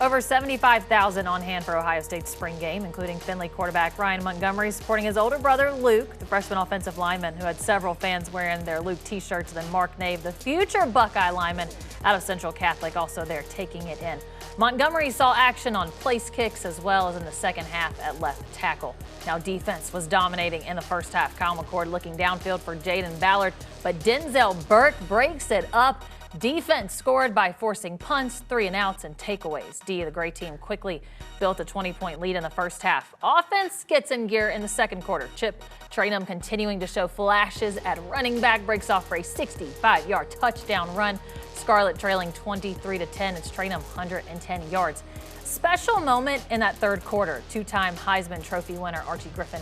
Over 75,000 on hand for Ohio State's spring game, including Findlay quarterback Ryan Montgomery supporting his older brother Luke, the freshman offensive lineman who had several fans wearing their Luke t-shirts. Then Mark Nave, the future Buckeye lineman out of Central Catholic, also there taking it in. Montgomery saw action on place kicks as well as in the second half at left tackle. Now defense was dominating in the first half. Kyle McCord looking downfield for Jaden Ballard, but Denzel Burke breaks it up. Defense scored by forcing punts, 3 and outs, and takeaways. The gray team quickly built a 20-point lead in the first half. Offense gets in gear in the second quarter. Chip Traynham continuing to show flashes at running back, breaks off for a 65-yard touchdown run. Scarlet trailing 23-10. It's Traynham 110 yards. Special moment in that third quarter. Two-time Heisman Trophy winner Archie Griffin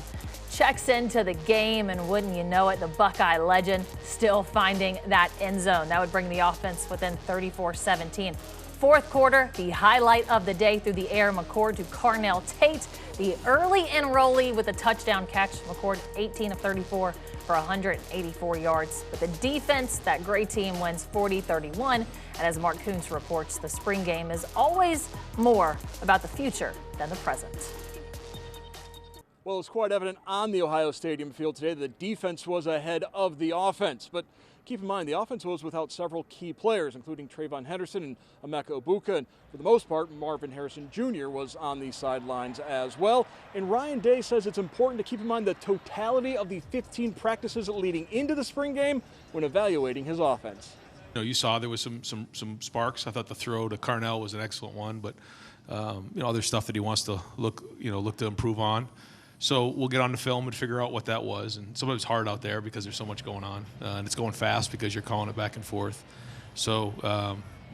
checks into the game, and wouldn't you know it, the Buckeye legend still finding that end zone. That would bring the offense within 34-17. Fourth quarter, the highlight of the day through the air, McCord to Carnell Tate, the early enrollee with a touchdown catch. McCord 18 of 34 for 184 yards. But the defense, that gray team wins 40-31. And as Mark Kuntz reports, the spring game is always more about the future than the present. Well, it's quite evident on the Ohio Stadium field today that the defense was ahead of the offense. But keep in mind, the offense was without several key players, including Trayvon Henderson and Emeka Obuka. And for the most part, Marvin Harrison Jr. was on the sidelines as well. And Ryan Day says it's important to keep in mind the totality of the 15 practices leading into the spring game when evaluating his offense. You saw there was some sparks. I thought the throw to Carnell was an excellent one, but other stuff that he wants to look to improve on. So we'll get on the film and figure out what that was. And sometimes it's hard out there because there's so much going on, and it's going fast because you're calling it back and forth. So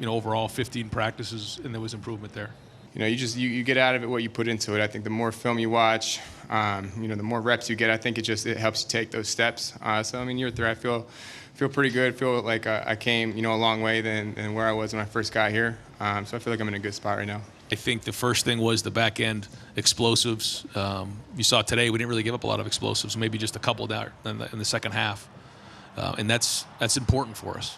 overall 15 practices, and there was improvement there. You get out of it what you put into it. I think the more film you watch, the more reps you get, I think it helps you take those steps. So year 3, I feel pretty good. I feel like I came a long way than where I was when I first got here. So I feel like I'm in a good spot right now. I think the first thing was the back end explosives. You saw today we didn't really give up a lot of explosives, maybe just a couple there in the second half, and that's important for us.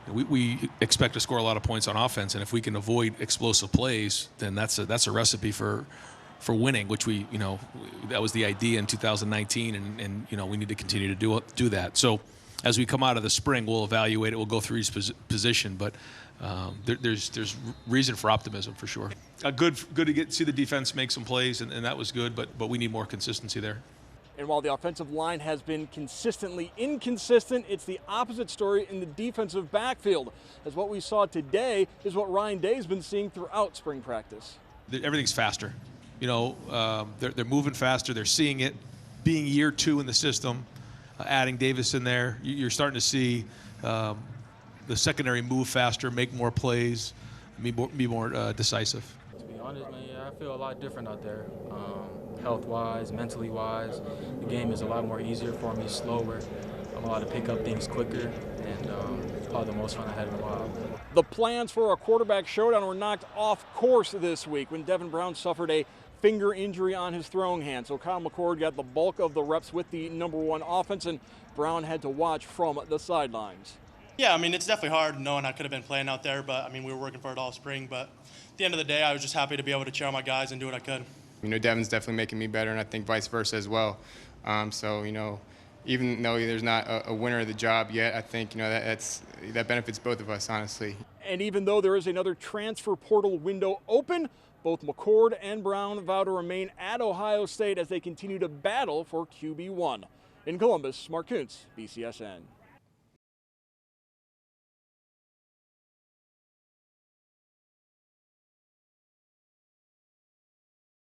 We expect to score a lot of points on offense, and if we can avoid explosive plays, then that's a recipe for winning, which that was the idea in 2019, and we need to continue to do that. So as we come out of the spring, we'll evaluate it. We'll go through each position, but there's reason for optimism for sure. Good to see the defense make some plays, and that was good, but we need more consistency there. And while the offensive line has been consistently inconsistent, it's the opposite story in the defensive backfield, as what we saw today is what Ryan Day's been seeing throughout spring practice. Everything's faster. They're moving faster. They're seeing it. Being year 2 in the system, adding Davis in there, you're starting to see the secondary move faster, make more plays, be more decisive. To be honest, man, I feel a lot different out there. Health-wise, mentally-wise, the game is a lot more easier for me, slower. I'm allowed to pick up things quicker, and it's probably the most fun I had in a while. The plans for a quarterback showdown were knocked off course this week when Devin Brown suffered a finger injury on his throwing hand. So Kyle McCord got the bulk of the reps with the #1 offense, and Brown had to watch from the sidelines. Yeah, it's definitely hard knowing I could have been playing out there, but we were working for it all spring. But at the end of the day, I was just happy to be able to cheer on my guys and do what I could. Devin's definitely making me better, and I think vice versa as well. Even though there's not a winner of the job yet, I think that benefits both of us, honestly. And even though there is another transfer portal window open, both McCord and Brown vow to remain at Ohio State as they continue to battle for QB1. In Columbus, Mark Kuntz, BCSN.